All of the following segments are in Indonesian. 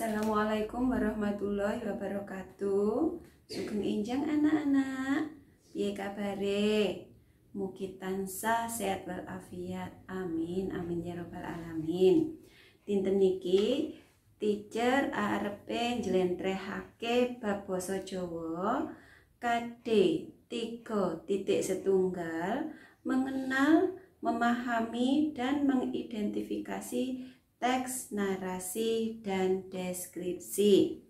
Assalamualaikum warahmatullahi wabarakatuh. Sugeng enjang anak-anak. Piye kabare? Mugi tansah sehat walafiat. Amin amin ya rabbal alamin. Dinten niki teacher arepe njlentrehake bab basa Jawa KD 3.1 mengenal, memahami dan mengidentifikasi teks, narasi, dan deskripsi.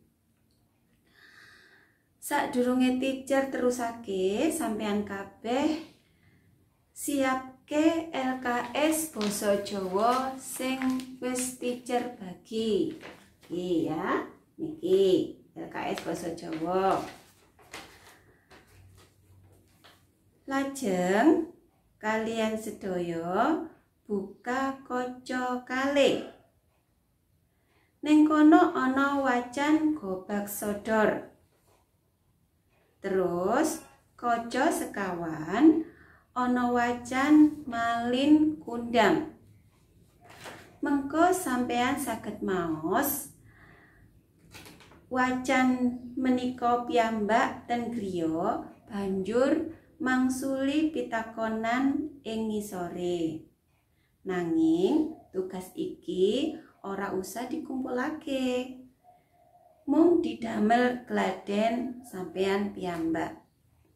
Sadurunge teacher terusake, sampean kabeh siapke LKS basa Jawa sing wis teacher bagi. Iki ya, niki LKS basa Jawa. Lajeng kalian sedaya buka kaca kalih. Ning kono ana wacan gobag sodor. Terus kaca sekawan ana wacan malin kundang. Mengko sampean saged maos wacan menika piyambak ten griya banjur mangsuli pitakonan ing ngisore. Nanging tugas iki ora usah dikumpulake, mung didamel gladen sampean piyambak.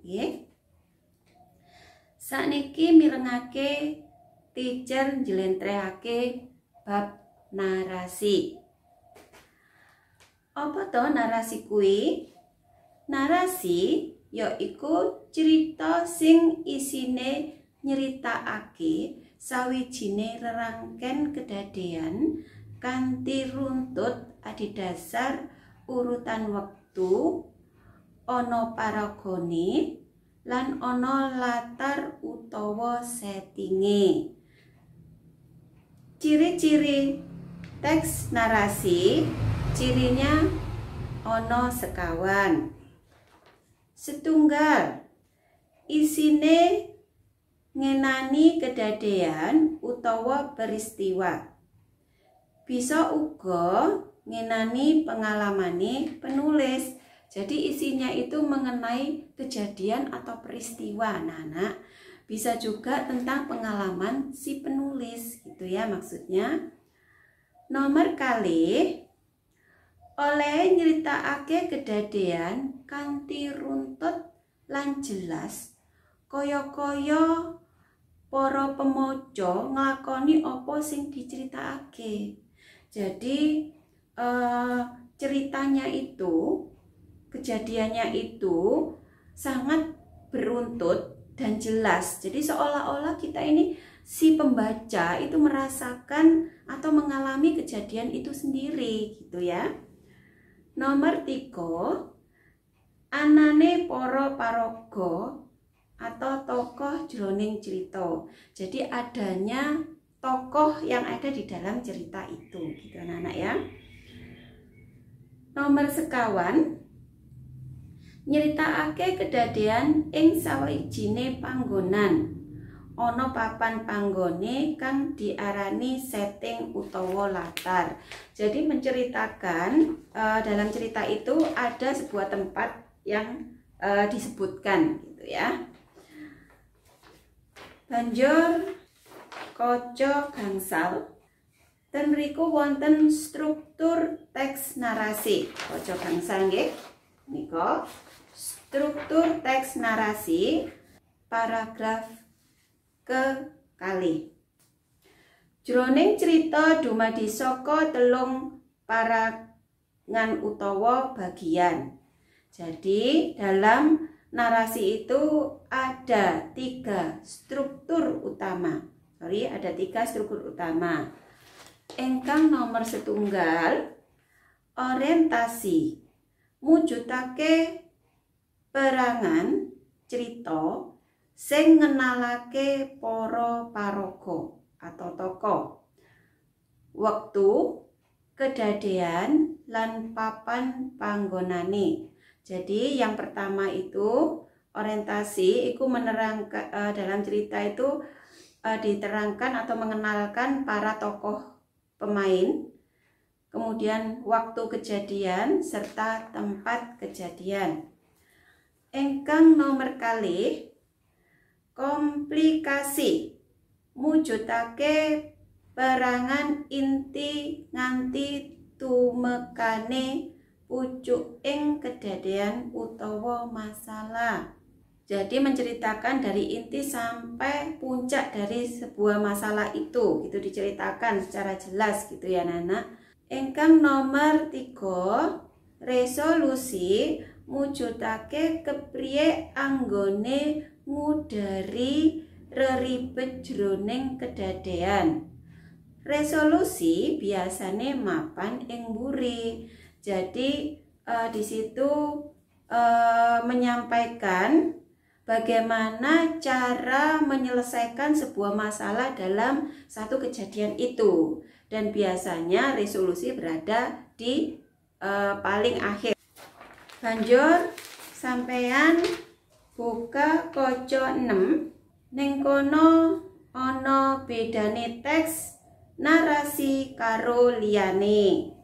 Nggih. Sakniki mirengake teacher njlentrehake bab narasi. Apa to narasi kuwi? Narasi yaiku cerita sing isine nyeritakake sawijine rerangken kedadean kanthi runtut adhedhasar urutan wektu, ana paragone lan ana latar utawa settinge. Ciri-ciri teks narasi, cirinya ana sekawan. Setunggal, isine ngenani kedadean utawa peristiwa. Bisa uga ngenani pengalamane penulis. Jadi isinya itu mengenai kejadian atau peristiwa, anak-anak. Bisa juga tentang pengalaman si penulis, gitu ya maksudnya. Nomor kalih, oleh nyeritakake kedadean kanthi runtut lan jelas, kaya-kaya para pemaca nglakoni apa sing diceritakake. Jadi ceritanya itu, kejadiannya itu sangat beruntut dan jelas. Jadi seolah-olah kita ini si pembaca itu merasakan atau mengalami kejadian itu sendiri, gitu ya. Nomor 3, anane para paraga atau tokoh jroning cerita. Jadi adanya tokoh yang ada di dalam cerita itu, gitu anak-anak ya. Nomor sekawan, nyeritakake kedadean ing sawijine panggonan. Ana papan panggone kang diarani setting utawa latar. Jadi menceritakan dalam cerita itu ada sebuah tempat yang disebutkan, gitu ya. Banjur kaca gangsal. Ten mriku wonten struktur teks narasi. Kaca gangsal nggih. Nika struktur teks narasi paragraf kekalih. Jroning cerita dumadi saka 3 parangan utawa bagian. Jadi dalam narasi itu ada 3 struktur utama. Ada 3 struktur utama. Ingkang nomor setunggal, orientasi. Mujudake perangan cerita sing ngenalake para paraga atau tokoh. Wektu, kedadean lan papan panggonane. Jadi yang pertama itu orientasi, itu menerangkan dalam cerita itu diterangkan atau mengenalkan para tokoh pemain. kemudian waktu kejadian serta tempat kejadian. Ingkang nomor kalih, komplikasi mujudake perangan inti nganti tumekane pucuking kedadian utawa masalah. Jadi menceritakan dari inti sampai puncak dari sebuah masalah itu, gitu diceritakan secara jelas gitu ya Nana. Ingkang nomor 3, resolusi mujudake kepriye anggone ngudari reribet jroning kedadean. Resolusi biasane mapan ing mburi. Jadi di situ menyampaikan bagaimana cara menyelesaikan sebuah masalah dalam satu kejadian itu. Dan biasanya resolusi berada di paling akhir. Banjur sampeyan buka kaca 6. Ning kono ana bedane teks narasi karo liyane.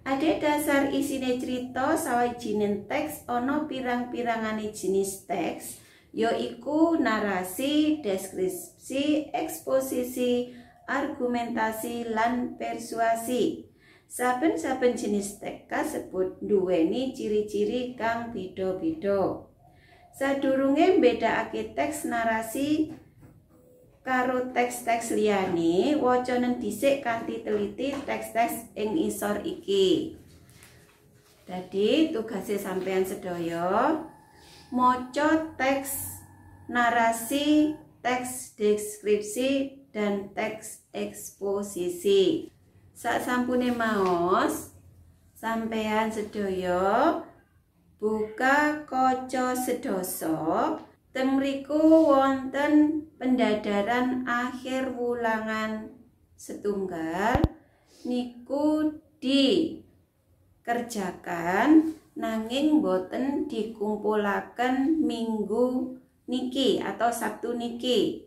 Adek dasar isine cerita sawijining teks ana pirang-pirangane jenis teks, yaiku narasi, deskripsi, eksposisi, argumentasi lan persuasi. Saben-saben jenis teks kasebut nduweni ciri-ciri kang beda-beda. Sadurunge mbedakake teks narasi karo teks-teks liyane, wacanen dhisik kanthi teliti teks-teks ing isor iki. Dadi tugase sampeyan sedaya maca teks narasi, teks deskripsi dan teks eksposisi. Sasampune maos, sampeyan sedaya buka kaca sedasa. Teng mriku wonten pendadaran akhir wulangan setunggal niku dikerjakan nanging boten dikumpulaken minggu niki atau Sabtu niki.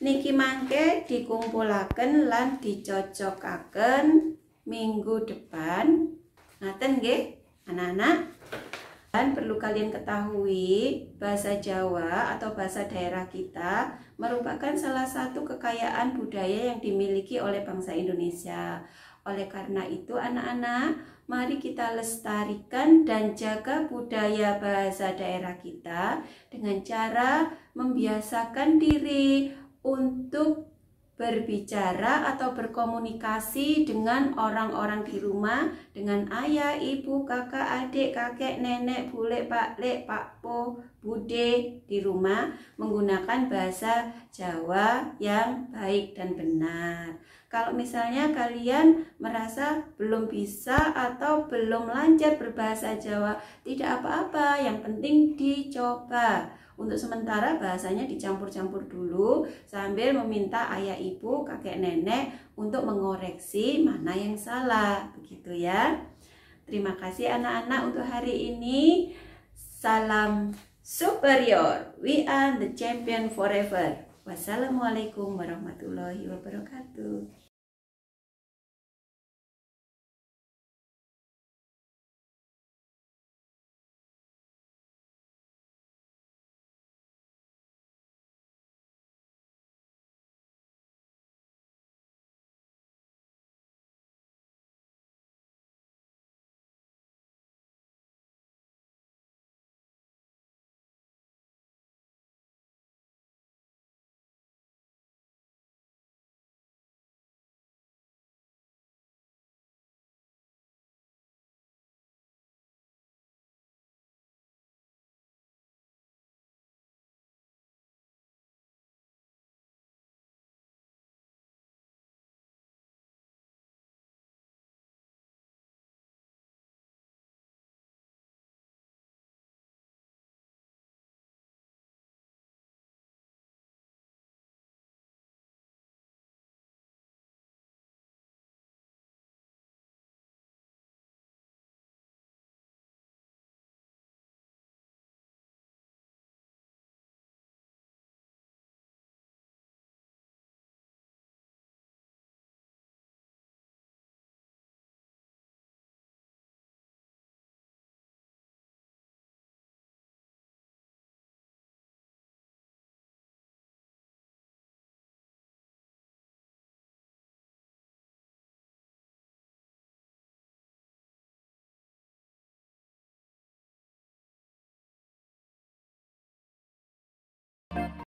Niki mangke dikumpulaken lan dicocokaken minggu depan. Ngaten nggih, anak-anak. Dan perlu kalian ketahui, bahasa Jawa atau bahasa daerah kita merupakan salah satu kekayaan budaya yang dimiliki oleh bangsa Indonesia. Oleh karena itu anak-anak, mari kita lestarikan dan jaga budaya bahasa daerah kita dengan cara membiasakan diri untuk berbicara atau berkomunikasi dengan orang-orang di rumah, dengan ayah, ibu, kakak, adik, kakek, nenek, bule, pak lek, pak po, bude di rumah menggunakan bahasa Jawa yang baik dan benar. Kalau misalnya kalian merasa belum bisa atau belum lancar berbahasa Jawa, tidak apa-apa, yang penting dicoba. Untuk sementara bahasanya dicampur-campur dulu sambil meminta ayah ibu, kakek nenek untuk mengoreksi mana yang salah. Begitu ya. Terima kasih anak-anak untuk hari ini. Salam superior. We are the champion forever. Wassalamualaikum warahmatullahi wabarakatuh.